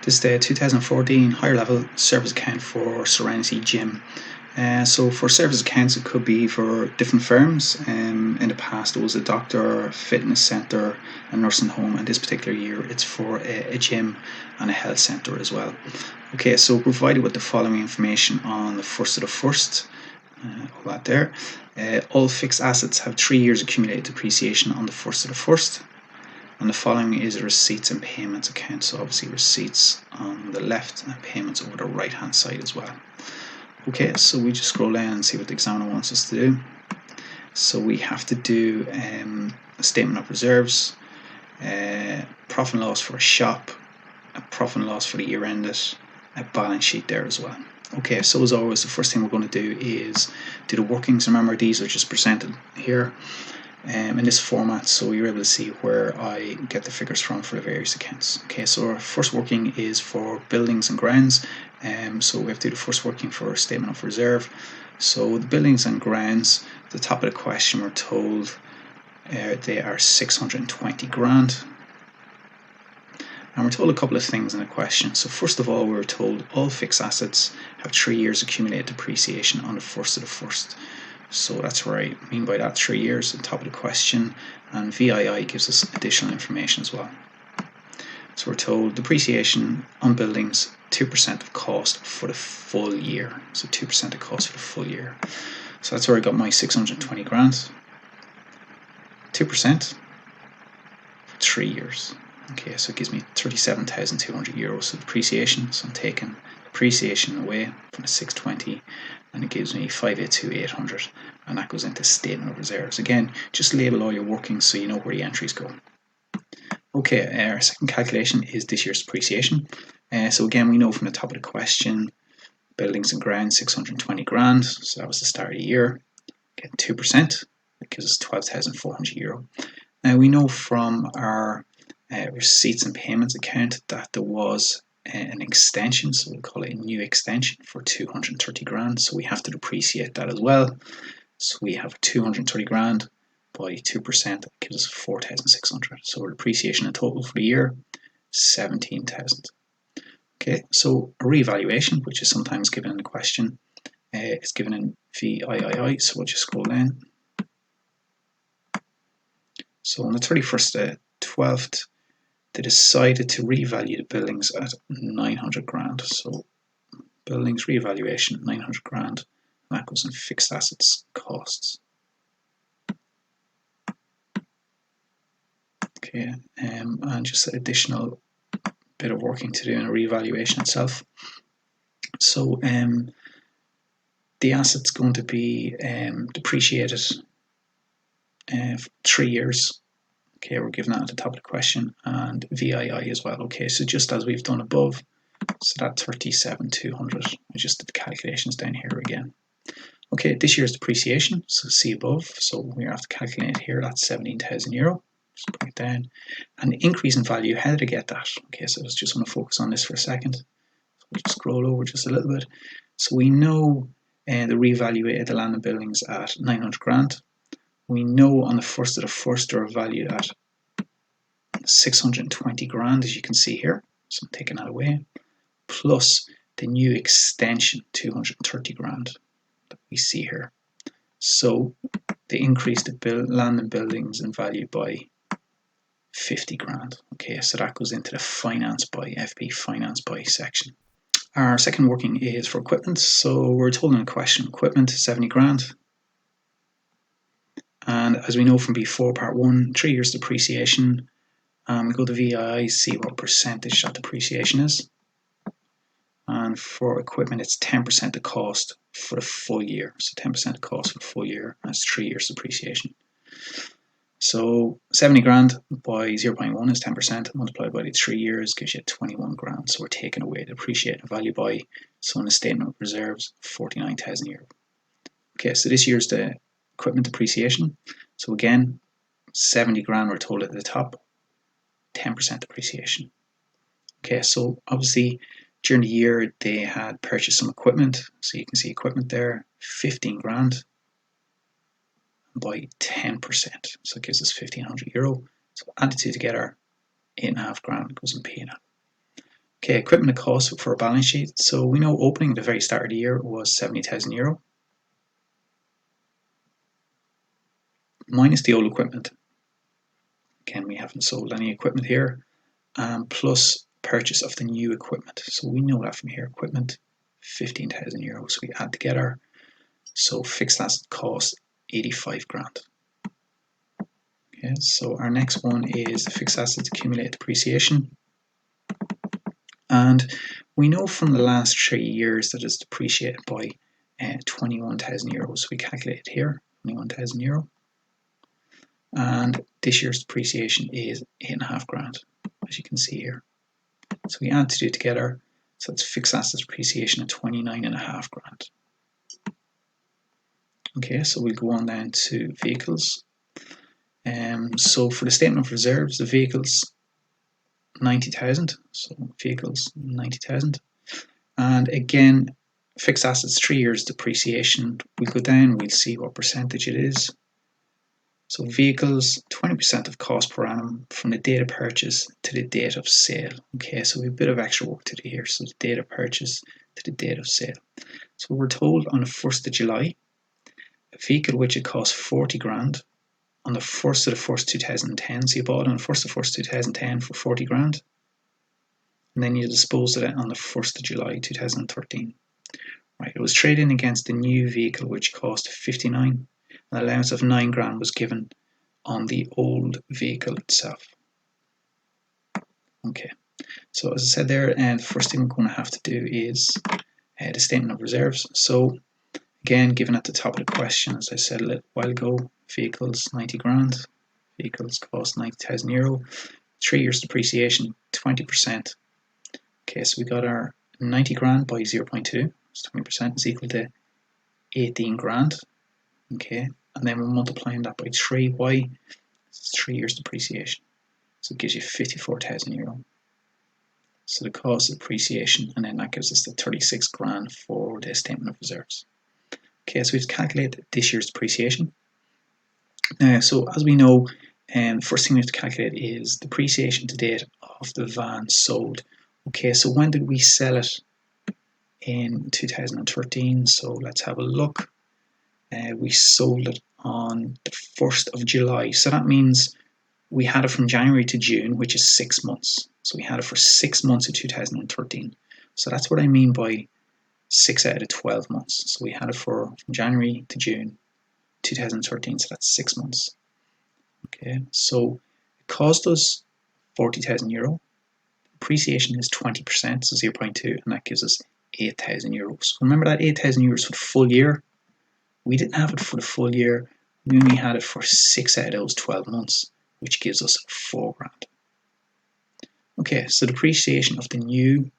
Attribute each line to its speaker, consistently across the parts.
Speaker 1: This is the 2014 higher level service account for Serenity Gym. So for service accounts, it could be for different firms. In the past, it was a doctor, fitness centre, a nursing home, and this particular year, it's for a gym and a health centre as well. Okay, so provided with the following information on the 1st of the 1st, all that there. All fixed assets have 3 years accumulated depreciation on the 1st of the 1st. And the following is a receipts and payments account. So obviously receipts on the left and payments over the right hand side as well. Okay, so we just scroll down and see what the examiner wants us to do. So we have to do a statement of reserves, profit and loss for a shop, a profit and loss for the year ended, a balance sheet there as well. Okay, so as always, the first thing we're going to do is do the workings. Remember, these are just presented here in this format, so you're able to see where I get the figures from for the various accounts. Okay, so our first working is for buildings and grounds. So we have to do the first working for statement of reserve. So the buildings and grounds, at the top of the question, we're told they are 620 grand. And we're told a couple of things in the question. So first of all, we're told all fixed assets have 3 years accumulated depreciation on the 1st of the 1st. So that's what I mean by that, 3 years at the top of the question, and VII gives us additional information as well. So we're told depreciation on buildings, 2% of cost for the full year. So 2% of cost for the full year. So that's where I got my 620 grand. 2% for 3 years. Okay, so it gives me 37,200 euros of depreciation. So I'm taking depreciation away from the 620, and it gives me 582,800, and that goes into statement of reserves. Again, just label all your workings so you know where the entries go. Okay, our second calculation is this year's depreciation. So again, we know from the top of the question, buildings and grounds, 620 grand. So that was the start of the year. Getting 2%, that gives us 12,400 euro. Now we know from our receipts and payments account that there was an extension, so we'll call it a new extension for 230 grand. So we have to depreciate that as well. So we have 230 grand by 2%, that gives us 4,600. So our depreciation in total for the year, 17,000. Okay, so a revaluation, which is sometimes given in the question, is given in VII. So we'll just scroll down. So on the 31st 12th, they decided to revalue the buildings at 900 grand. So buildings revaluation, 900 grand. That goes in fixed assets costs. Okay, and just an additional bit of working to do in a revaluation itself. So the asset's going to be depreciated for 3 years. Okay, we're given that at the top of the question, and VII as well. Okay, so just as we've done above, so that 37,200. I just did the calculations down here again. Okay, this year's depreciation, so see above, so we have to calculate here, that's 17,000 euro. Just bring it down. And the increase in value, how did I get that? Okay, so I just want to focus on this for a second. So we'll just scroll over just a little bit. So we know the revaluated the land and buildings at 900 grand. We know on the 1st of the 1st they're valued at 620 grand, as you can see here. So I'm taking that away. Plus the new extension, 230 grand, that we see here. So they increased the land and buildings in value by 50 grand. Okay, so that goes into the finance by, FB finance by section. Our second working is for equipment. So we're told in a question, equipment, 70 grand. And as we know from before, part 1, 3 years depreciation. We go to VII, see what percentage that depreciation is. And for equipment, it's 10% the cost for the full year. So 10% cost for the full year, that's 3 years depreciation. So 70 grand by 0.1 is 10%, multiplied by the 3 years gives you 21 grand. So we're taking away the depreciating value by, so in the statement of reserves, 49,000 euro. Okay, so this year's the equipment depreciation. So again, 70 grand we're told at the top, 10% depreciation. Okay, so obviously during the year they had purchased some equipment. So you can see equipment there, 15 grand by 10%. So it gives us 1,500 euro. So add the two together, 8.5 grand goes in P&L. Okay, equipment cost for a balance sheet. So we know opening at the very start of the year was €70,000 minus the old equipment. Again, we haven't sold any equipment here, plus purchase of the new equipment. So we know that from here, equipment €15,000. So we add together. So fixed asset cost 85 grand. Okay, so our next one is fixed assets accumulated depreciation. And we know from the last 3 years that it's depreciated by €21,000. So we calculate it here, €21,000. And this year's depreciation is 8.5 grand, as you can see here. So we add the two together, so it's fixed assets depreciation of 29.5 grand. Okay, so we'll go on then to vehicles. So for the statement of reserves, the vehicles 90,000. So vehicles 90,000. And again, fixed assets 3 years depreciation. We'll go down, we'll see what percentage it is. So vehicles, 20% of cost per annum from the date of purchase to the date of sale. Okay, so we have a bit of extra work to do here. So the date of purchase to the date of sale. So we're told on the 1st of July, a vehicle which it costs 40 grand on the 1st of the 1st 2010. So you bought it on the 1st of the 1st 2010 for 40 grand. And then you disposed of it on the 1st of July 2013. Right, it was traded in against the new vehicle which cost 59. An allowance of 9 grand was given on the old vehicle itself. Okay, so as I said there, the first thing we're going to have to do is the statement of reserves. So again, given at the top of the question, as I said a little while ago, vehicles 90 grand, vehicles cost €90,000, 3 years depreciation, 20%. Okay, so we got our 90 grand by 0.2, so 20% is equal to 18 grand. Okay, and then we're multiplying that by 3. Why? It's 3 years depreciation. So it gives you €54,000. So the cost of depreciation, and then that gives us the 36 grand for the statement of reserves. Okay, so we've calculated this year's depreciation. So as we know, the first thing we have to calculate is depreciation to date of the van sold. Okay, so when did we sell it? In 2013. So let's have a look. We sold it on the 1st of July. So that means we had it from January to June, which is 6 months. So we had it for 6 months in 2013. So that's what I mean by 6 out of 12 months. So we had it from January to June 2013. So that's 6 months. Okay, so it cost us €40,000. Depreciation is 20%, so 0.2, and that gives us €8,000. Remember that €8,000 for the full year? We didn't have it for the full year. We only had it for 6 out of those 12 months, which gives us 4 grand. Okay, so depreciation of the new,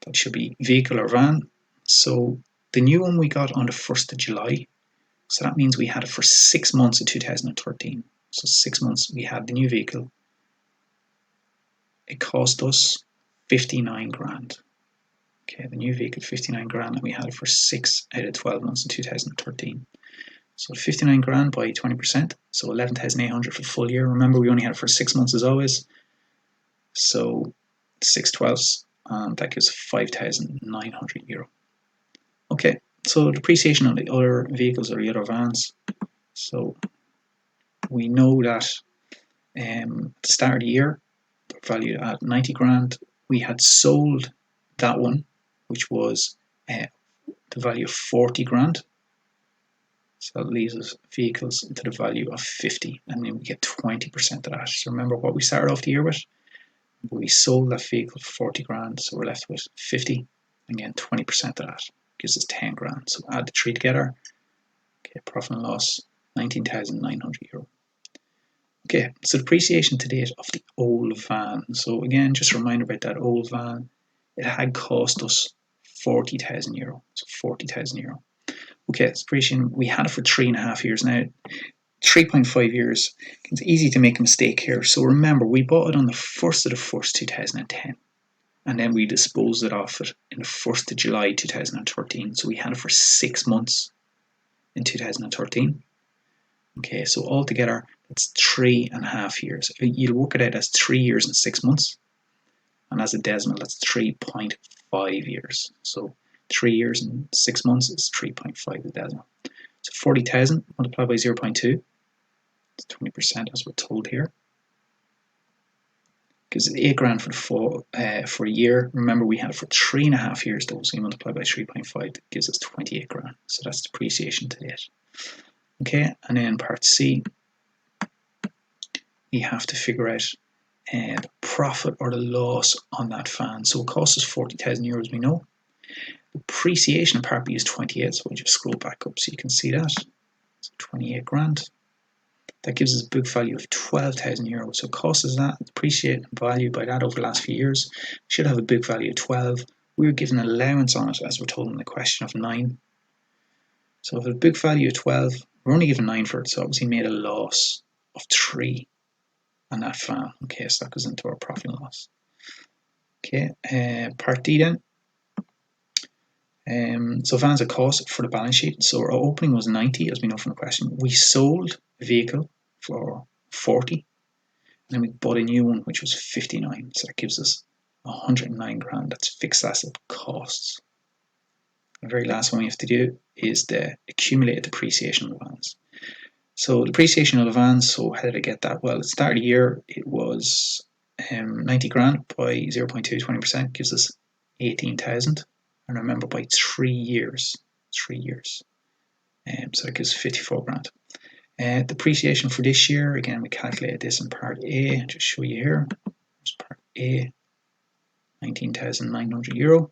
Speaker 1: that should be vehicle or van. So the new one we got on the 1st of July. So that means we had it for 6 months in 2013. So 6 months we had the new vehicle. It cost us 59 grand. Okay, the new vehicle 59 grand, and we had it for 6 out of 12 months in 2013. So 59 grand by 20%, so 11,800 for the full year. Remember, we only had it for 6 months as always. So 6/12, and that gives €5,900. Okay, so depreciation on the other vehicles or the other vans. So we know that at the start of the year, they're valued at 90 grand. We had sold that one, which was the value of 40 grand. So that leaves us vehicles to the value of 50, and then we get 20% of that. So remember what we started off the year with? We sold that vehicle for 40 grand, so we're left with 50, and again 20% of that gives us 10 grand. So add the three together. Okay, profit and loss, €19,900. Okay, so depreciation to date of the old van. So again, just a reminder about that old van. It had cost us €40,000. So €40,000. Okay, depreciation, we had it for 3.5 years now. 3.5 years. It's easy to make a mistake here. So remember, we bought it on the 1st of the 1st 2010. And then we disposed it off it in the 1st of July 2013. So we had it for 6 months in 2013. Okay, so altogether, it's 3.5 years. You'll work it out as 3 years and 6 months. and as a decimal, that's 3.5 years. So 3 years and 6 months is 3.5 the decimal. So 40,000 multiplied by 0.2, it's 20% as we're told here. Gives it 8 grand for a year. Remember, we had it for 3.5 years though, so you multiply by 3.5, that gives us 28 grand. So that's depreciation to date. Okay, and then part C, you have to figure out the profit or the loss on that fan. So it costs us 40,000 euros, we know. Depreciation in part B is 28, so we'll just scroll back up so you can see that. So 28 grand. That gives us a book value of 12,000 euros. So it costs us that, depreciate value by that over the last few years. We should have a book value of 12. We were given an allowance on it, as we're told in the question, of 9. So if a book value of 12, we're only given 9 for it, so obviously made a loss of 3 on that fan. Okay, so that goes into our profit and loss. Okay, part D then. So vans at cost for the balance sheet. So our opening was 90, as we know from the question. We sold a vehicle for 40, and then we bought a new one which was 59. So that gives us 109 grand. That's fixed asset costs. The very last one we have to do is the accumulated depreciation of the vans. So depreciation of the vans, so how did I get that? Well, at the start of the year it was 90 grand by 0.2, 20%, gives us 18,000. And remember, by 3 years, so that gives 54 grand. Depreciation for this year, again, we calculated this in part A, just show you here. It's part A, 19,900 euro.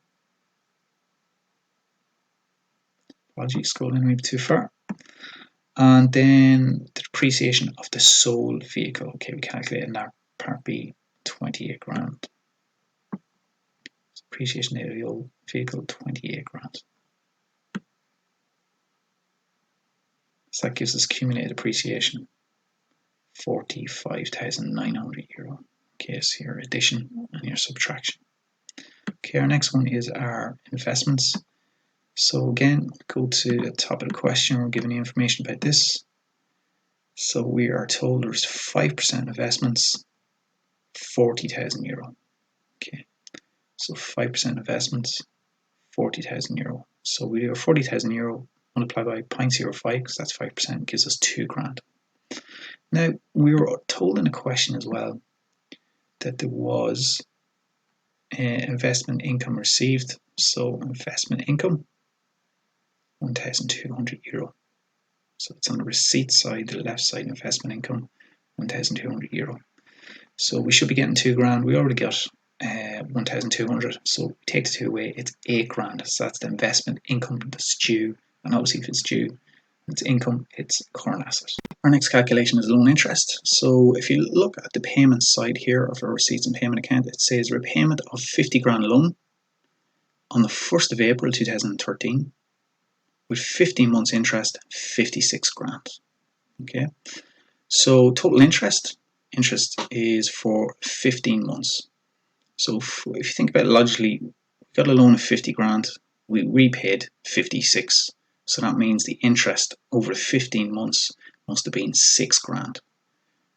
Speaker 1: Apologies, scrolling maybe too far. And then the depreciation of the sold vehicle. Okay, we calculated in that part B, 28 grand. Depreciation of the old vehicle, 28 grand. So that gives us accumulated depreciation, 45,900 euro. Okay, so your addition and your subtraction. Okay, our next one is our investments. So again, go to the top of the question, we're given the information about this. So we are told there's 5% investments, 40,000 euro. Okay, so 5% investments, 40,000 euro. So we do 40,000 euro multiplied by 0.05, because that's 5%, gives us 2 grand. Now, we were told in a question as well that there was investment income received. So investment income, 1,200 euro. So it's on the receipt side, the left side, investment income, 1,200 euro. So we should be getting 2 grand. We already got 1,200. So take the 2 away, it's 8 grand. So that's the investment income that's due. And obviously if it's due, it's income, it's current asset. Our next calculation is loan interest. So if you look at the payment side here of our receipts and payment account, it says repayment of 50 grand loan on the 1st of April 2013 with 15 months interest, 56 grand. Okay, so total interest is for 15 months. So if you think about it logically, we got a loan of 50 grand, we repaid 56. So that means the interest over 15 months must have been 6 grand.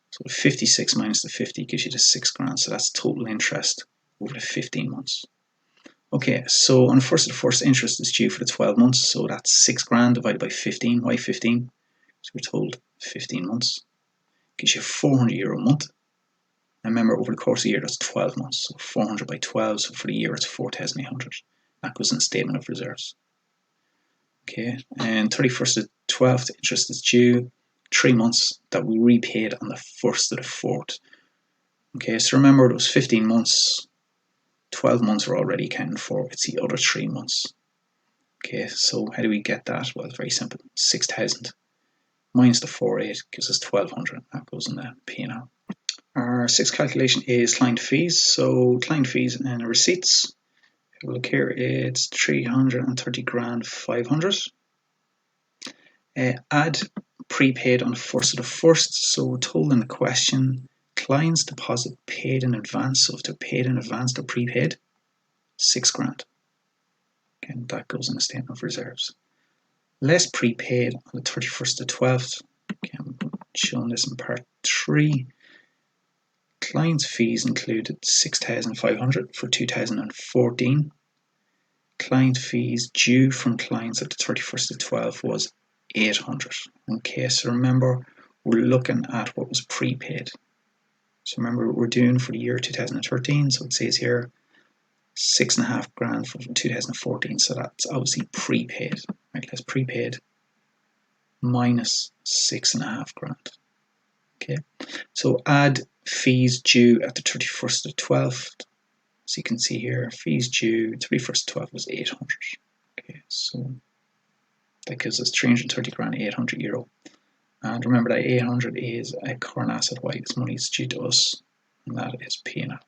Speaker 1: So the 56 minus the 50 gives you the 6 grand. So that's total interest over the 15 months. Okay, so on the 1st of the 1st, interest is due for the 12 months. So that's 6 grand divided by 15. Why 15? So we're told 15 months. Gives you 400 euro a month. And remember, over the course of the year, that's 12 months. So 400 by 12, so for the year, it's 4,800. That goes in the statement of reserves. Okay, and 31st of 12th, interest is due 3 months that we repaid on the 1st of the 4th. Okay, so remember those 15 months, 12 months are already accounted for. It's the other 3 months. Okay, so how do we get that? Well, it's very simple. 6,000 minus the 48 gives us 1,200. That goes in the P&L. Our sixth calculation is client fees. So client fees and receipts. Look here, it's 330 grand 500. Add prepaid on the 1st of the 1st. So we're told in the question, clients deposit paid in advance. So if they're paid in advance, they're prepaid. 6 grand. Again, that goes in the statement of reserves. Less prepaid on the 31st of 12th. Again, showing this in part 3. Clients' fees included 6,500 for 2014. Client fees due from clients at the 31st of 12 was 800. Okay, so remember, we're looking at what was prepaid. So remember, we're doing for the year 2013, so it says here $6,500 for 2014, so that's obviously prepaid. Right, let's prepaid minus $6,500. Okay, so add fees due at the 31st of 12th. So you can see here, fees due 31st of 12th was 800. Okay, so that gives us 330 grand, 800 euro. And remember that 800 is a current asset, why this money is due to us, and that is P&L.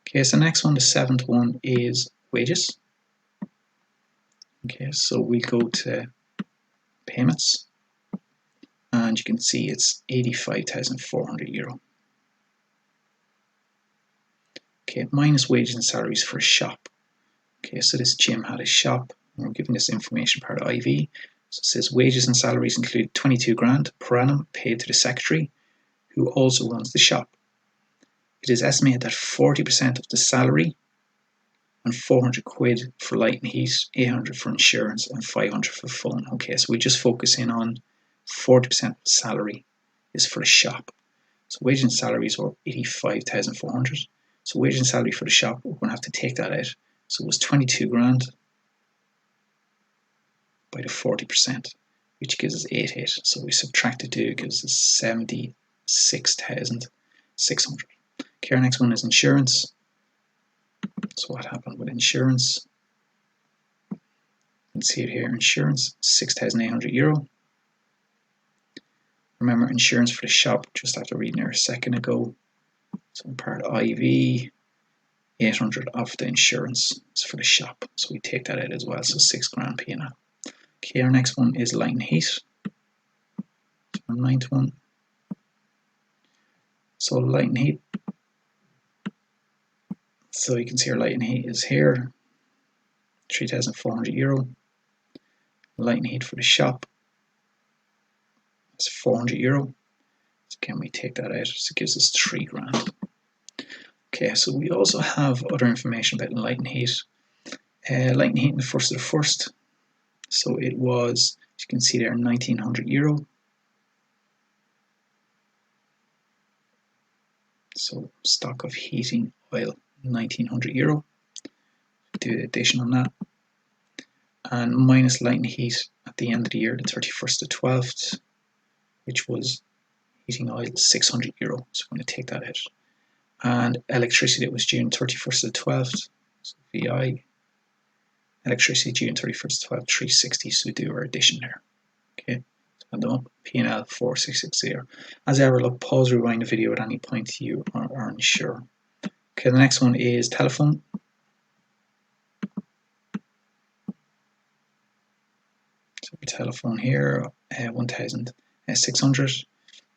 Speaker 1: Okay, so the next one, the seventh one, is wages. Okay, so we go to payments, and you can see it's 85,400 euro. Okay, minus wages and salaries for a shop. Okay, so this gym had a shop, and we're giving this information part of IV. So it says wages and salaries include 22 grand per annum paid to the secretary, who also runs the shop. It is estimated that 40% of the salary and 400 quid for light and heat, 800 for insurance, and 500 for phone. Okay, so we just focus in on 40% of the salary is for the shop. So wages and salaries were 85,400. So wages and salary for the shop, we're going to have to take that out. So it was 22 grand by the 40%, which gives us 88. So we subtract the 2, gives us 76,600. Okay, our next one is insurance. So what happened with insurance? You can see it here, insurance, 6,800 euro. Remember, insurance for the shop, just after reading there a second ago. So part IV, 800 off the insurance is for the shop. So we take that out as well, so 6 grand P&L. Okay, our next one is light and heat. So our ninth one. So light and heat. So you can see our light and heat is here, 3,400 euro. Light and heat for the shop, it's 400 euro. So can we take that out? So it gives us 3 grand. Okay, so we also have other information about light and heat. Light and heat in the first of the first. So it was, as you can see there, 1,900 euro. So stock of heating oil, 1,900 euro. Do the addition on that. And minus light and heat at the end of the year, the 31st of 12th, which was heating oil, 600 euro. So we're going to take that out. And electricity that was June 31st of 12th, so VI. Electricity June 31st of 12th, 360. So we do our addition there. Okay, add them up. P&L 4660. As ever, look, pause, rewind the video at any point you are unsure. Okay, the next one is telephone. So telephone here, 1,600.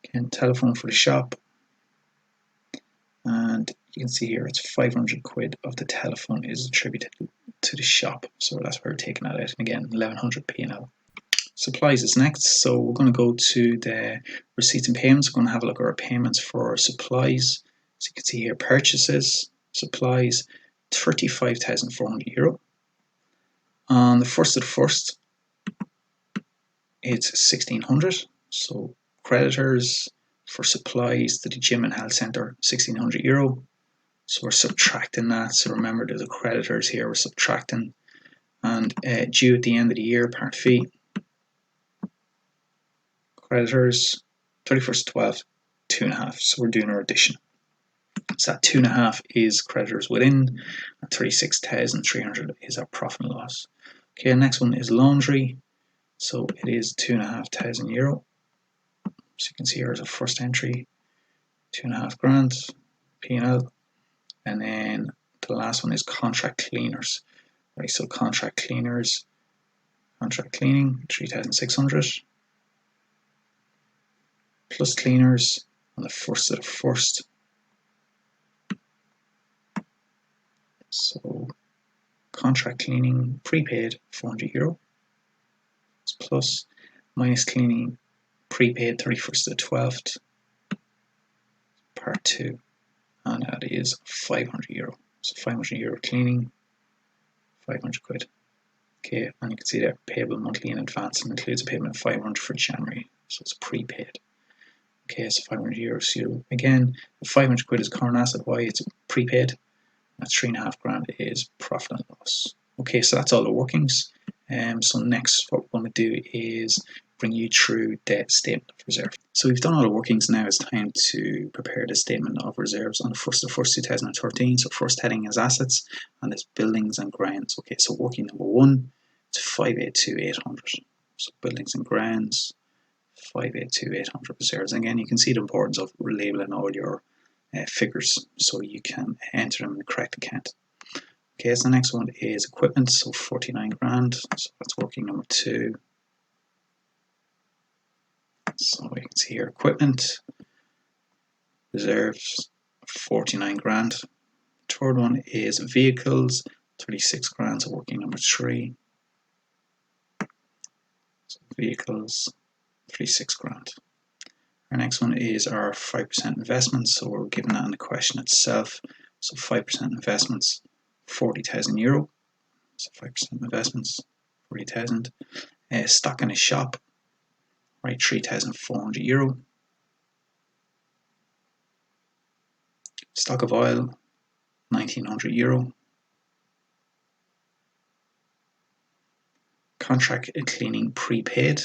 Speaker 1: Okay, telephone for the shop. And you can see here it's 500 quid of the telephone is attributed to the shop. So that's where we're taking that out. And again, 1,100 P&L. Supplies is next. So we're going to go to the receipts and payments. We're going to have a look at our payments for supplies. So you can see here purchases, supplies, 35,400 euro. On the first of the first, it's 1,600. So creditors for supplies to the gym and health centre, 1,600 euro. So we're subtracting that. So remember, there's the creditors here. We're subtracting, and due at the end of the year, part fee. Creditors, 31st 12th, 2.5. So we're doing our addition. So that 2.5 is creditors within, and 36,300 is our profit and loss. Okay, next one is laundry. So it is 2,500 euro. So you can see here's a first entry, 2.5 grand P&L. And then the last one is contract cleaners. Right, so contract cleaners, contract cleaning, 3,600. Plus cleaners on the first of the first. So contract cleaning prepaid, 400 euro. Plus minus cleaning prepaid, 31st of the 12th, part 2. and that is €500. So €500 cleaning, 500 quid. Okay, and you can see there, payable monthly in advance, and includes a payment of 500 for January, so it's prepaid. Okay, so €500. So again, the 500 quid is current asset. Why? It's prepaid. That's £3.5 is profit and loss. Okay, so that's all the workings. So next, what we're going to do is bring you through the statement of reserve. So we've done all the workings. Now it's time to prepare the statement of reserves on the 1st of 1st 2013. So first heading is assets, and it's buildings and grounds. Okay, so working number 1, it's 582,800. So buildings and grounds, 582,800 reserves. Again, you can see the importance of labeling all your figures so you can enter them in the correct account. Okay, so the next one is equipment, so 49,000. So that's working number 2. So you can see here equipment, reserves, 49,000. Third one is vehicles, 36,000. So working number 3. So vehicles, 36,000. Our next one is our 5% investments. So we're given that in the question itself. So 5% investments, €40,000. So 5% investments, 40,000. Stock in a shop, right, €3,400. Stock of oil, €1,900. Contract cleaning prepaid,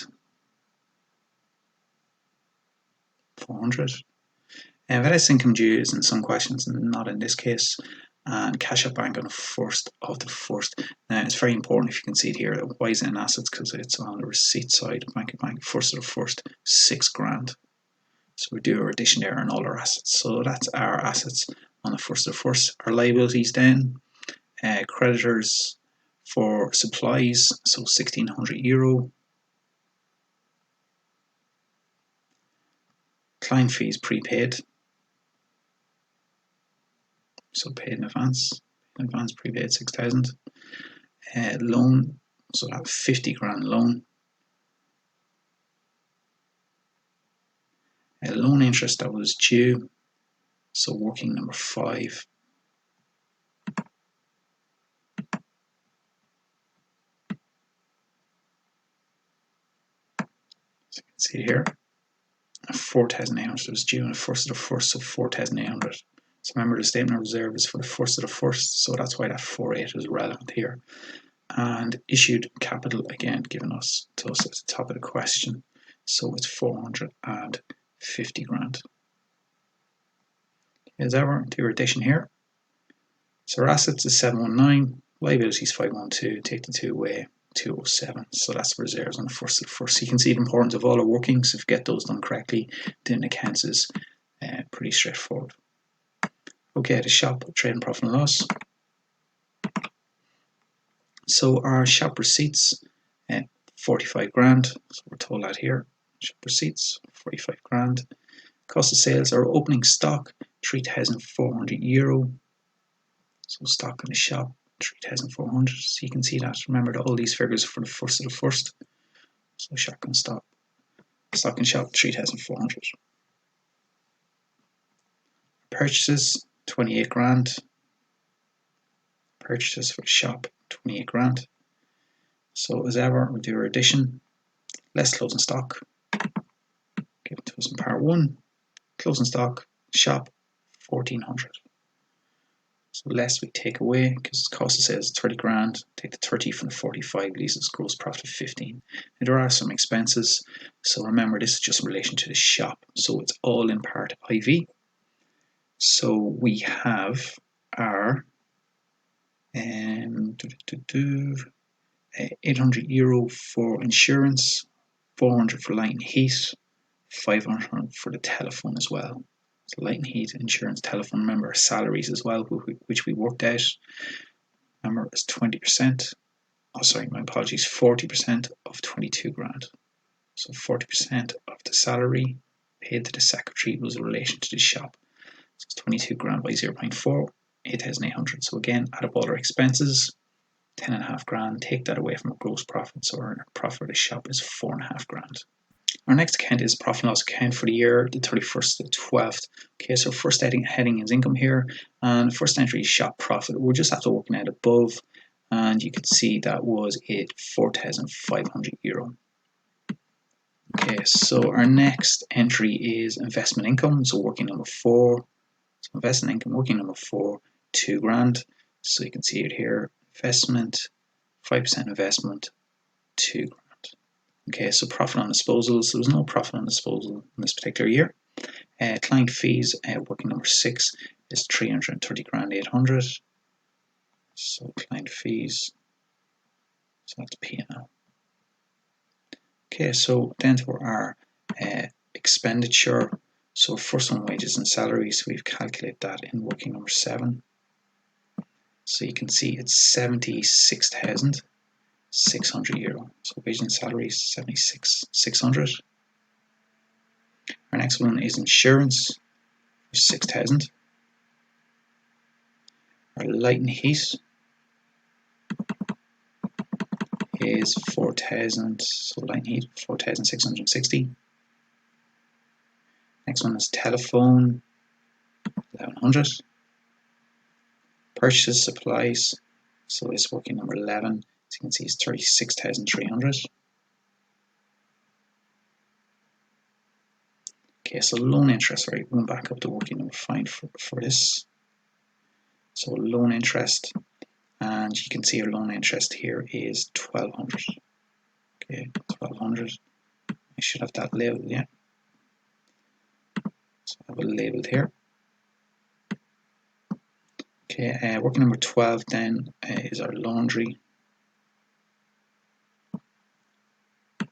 Speaker 1: 400. Various income due is in some questions, not in this case. And cash at bank on the 1st of the 1st. Now it's very important, if you can see it here, why is it in assets? Because it's on the receipt side, bank at bank, 1st of the 1st, 6,000. So we do our addition there on all our assets. So that's our assets on the 1st of the 1st. Our liabilities then, creditors for supplies, so €1,600. Client fees prepaid, so paid in advance. In advance prepaid 6,000. Loan, so that €50,000 loan. Loan interest that was due, so working number 5. So you can see here, 4,800 was due on the 1st of the 1st, so 4,800. So remember, the statement of reserve is for the 1st of the 1st, so that's why that 48 is relevant here. And issued capital, again, given us to us at the top of the question, so it's 450,000. As ever, do your addition here. So our assets is 719, liabilities 512, take the 2 away, 207. So that's reserves on the 1st of the 1st. So you can see the importance of all our workings. If you get those done correctly, then accounts is pretty straightforward. Okay, the shop, trade and profit and loss. So our shop receipts, 45,000. So we're told that here. Shop receipts, 45,000. Cost of sales, our opening stock, €3,400. So stock in the shop, 3,400. So you can see that. Remember that all these figures are for the 1st of the 1st. So shotgun stock. Stock in shop, 3,400. Purchases, 28,000. Purchases for the shop, 28,000. So as ever, we'll do our addition. Less closing stock. Give it to us in part 1. Closing stock, shop, 1,400. So less we take away, because cost of sales is 30,000. Take the 30 from the 45, leaves us gross profit of 15. And there are some expenses. So remember, this is just in relation to the shop. So it's all in part IV. So we have our €800 for insurance, 400 for light and heat, 500 for the telephone as well. So light and heat, insurance, telephone. Remember salaries as well, which we worked out. Remember it's 20%. Oh, sorry, my apologies. 40% of 22,000. So 40% of the salary paid to the secretary was in relation to the shop. So it's 22,000 by 0.4, 8,800. So again, add up all our expenses, 10,500. Take that away from our gross profit. So our profit of the shop is 4,500. Our next account is profit and loss account for the year, the 31st to the 12th. Okay, so first heading is income here, and first entry is shop profit. We'll just have to work out above, and you can see that was it, €4,500. Okay, so our next entry is investment income, so working number 4. So investment income, working number 4, £2,000. So you can see it here, investment, 5% investment, £2,000. Okay, so profit on disposal. So there's no profit on disposal in this particular year. Client fees, working number 6 is 330,800. So client fees, so that's P&L. Okay, so then to our expenditure. So first on wages and salaries, we've calculated that in working number 7. So you can see it's €76,600. So wages and salaries, 76,600. Our next one is insurance, 6,000. Our light and heat is 4,000. So light and heat, 4,660. Next one is telephone, 1,100. Purchases, supplies, so it's working number 11. As you can see, it's 36,300. Okay, so loan interest rate, going back up to working number 5 for this. So loan interest, and you can see our loan interest here is 1,200. Okay, 1,200. I should have that labeled, yeah. So I have it labeled here. Okay, working number 12 then is our laundry,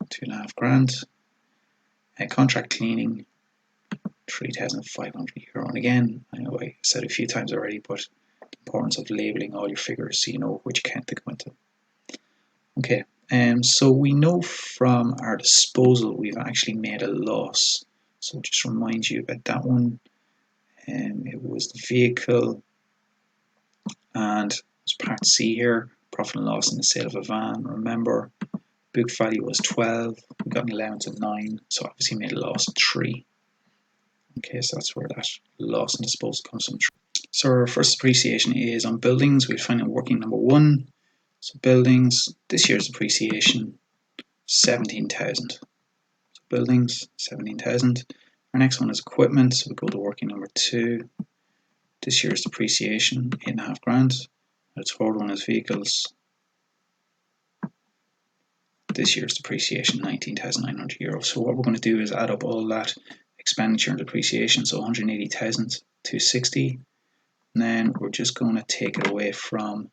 Speaker 1: €2,500. Contract cleaning, €3,500. And again, I know I said it a few times already, but the importance of labeling all your figures so you know which account to go into. Okay, so we know from our disposal we've actually made a loss. So just remind you about that one. It was the vehicle, and it's part C here, profit and loss in the sale of a van. Remember, book value was 12, we got an allowance of 9, so obviously made a loss of 3. Okay, so that's where that loss and disposal comes from. So our first depreciation is on buildings. We'll find out working number 1. So buildings, this year's depreciation, 17,000. So buildings, 17,000. Our next one is equipment, so we go to working number 2. This year's depreciation, £8,500. The third one is vehicles. This year's depreciation, €19,900. So what we're going to do is add up all that expenditure and depreciation, so 180,260, and then we're just going to take it away from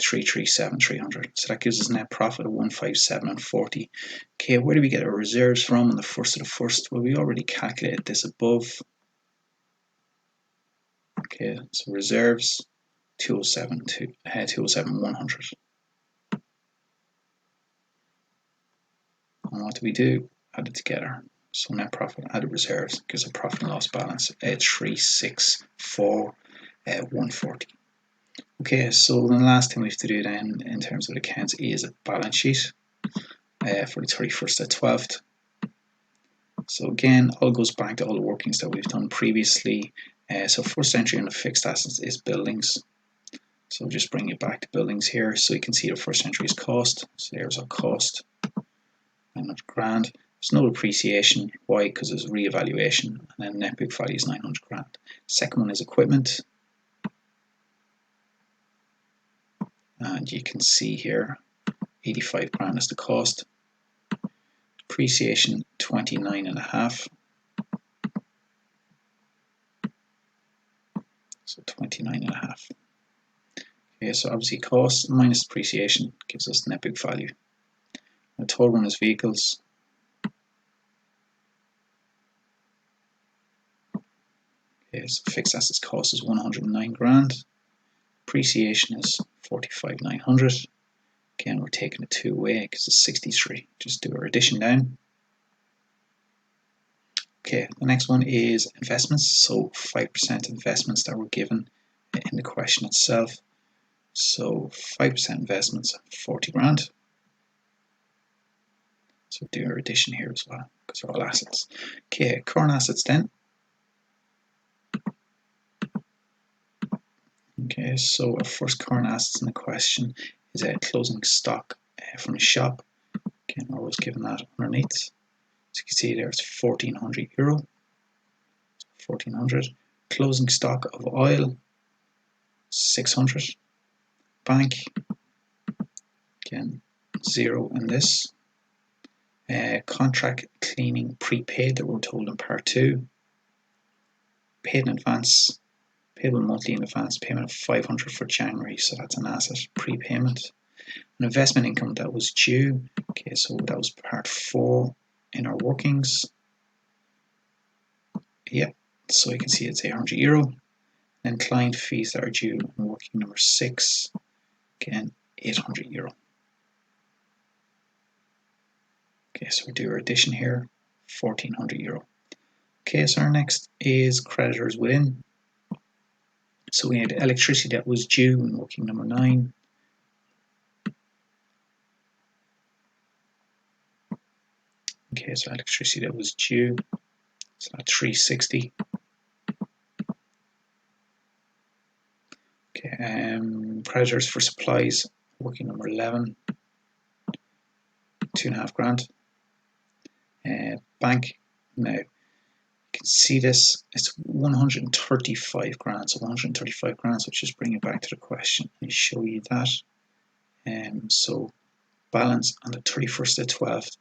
Speaker 1: 337,300. So that gives us a net profit of 157,40. Okay, where do we get our reserves from on the 1st of the 1st? Well, we already calculated this above. Okay, so reserves 207,100. And what do we do? Add it together. So net profit added reserves gives a profit and loss balance 364,140. Okay, so the last thing we have to do then in terms of accounts is a balance sheet for the 31st to 12th. So again, all goes back to all the workings that we've done previously. So first entry on the fixed assets is buildings. So just bring it back to buildings here, so you can see the first entry is cost. So there's our cost, £900. There's no depreciation. Why? Because there's re-evaluation, and then net book value is £900. Second one is equipment, and you can see here £85 is the cost. Depreciation 29.5. So 29.5. Okay, so obviously cost minus depreciation gives us net book value. The third one is vehicles. Okay, so fixed assets cost is £109,000. Depreciation is £45,900. Again, we're taking it 2 away because it's 63. Just do our addition down. Okay, the next one is investments. So 5% investments that were given in the question itself. So 5% investments, £40,000. So do our addition here as well. because they're all assets. Okay, current assets then. Okay, so our first current assets in the question is a closing stock from the shop. Again, I was given that underneath. So you can see there's €1,400. 1,400. Closing stock of oil, 600. Bank, again, 0 in this. Contract cleaning prepaid that we're told in part 2. Paid in advance, payable monthly in advance, payment of 500 for January, so that's an asset, prepayment. An investment income that was due, okay, so that was part 4 in our workings. Yeah, so you can see it's €800. And client fees that are due in working number 6, again, €800. Okay, so we do our addition here, €1,400. Okay, so our next is creditors within. So we had electricity that was due in working number 9. Okay, so electricity that was due, so that's 360. Okay, creditors for supplies, working number 11, £2.5 grand. Bank, now you can see this, it's 135 grand, so 135 grand, so just bring it back to the question and show you that. So balance on the 31st of the 12th,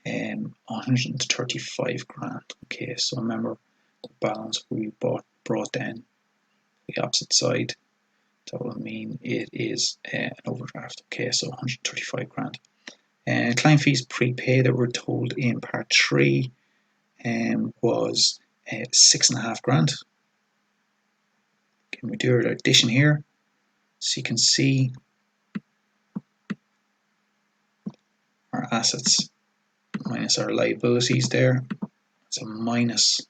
Speaker 1: 135 grand. Okay, so remember the balance we brought down the opposite side, that will mean it is an overdraft. Okay, so 135 grand. Client fees prepaid that we're told in part 3 was 6.5 grand. Can we do our addition here? So you can see our assets minus our liabilities there. It's a minus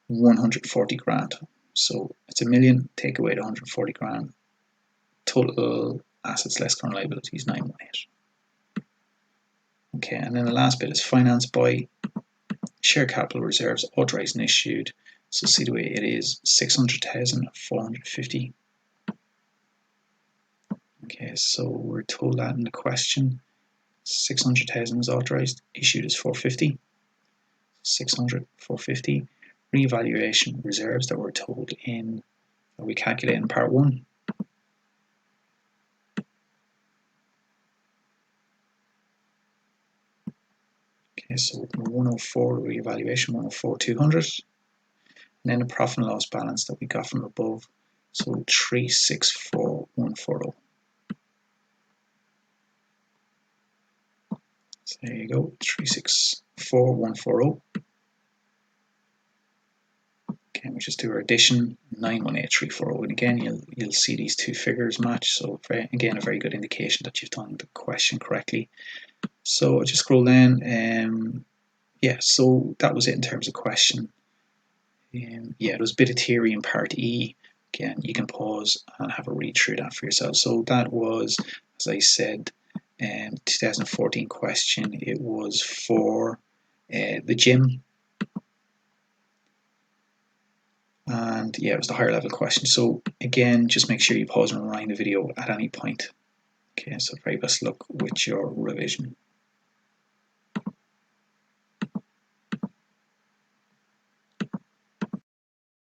Speaker 1: 140 grand. So it's a million, take away the 140 grand. Total assets less current liabilities, 918. Okay, and then the last bit is financed by share capital reserves authorized and issued. So see the way it is, 600,450. Okay, so we're told that in the question, 600,000 is authorized, issued is 450. 600, 450. Revaluation reserves that we're told in, that we calculate in part 1. Okay, so 104 revaluation, 104, 200. And then the profit and loss balance that we got from above, so 364,140. So there you go, 364,140. Okay, we just do our addition, 918,340, and again you'll see these two figures match. So again, a very good indication that you've done the question correctly. So I'll just scroll down. Yeah, so that was it in terms of question. Yeah, it was a bit of theory in part E. Again, you can pause and have a read through that for yourself. So that was, as I said, 2014 question. It was for the gym. And yeah, it was the higher level question. So again, just make sure you pause and rewind the video at any point. Okay, so very best luck with your revision.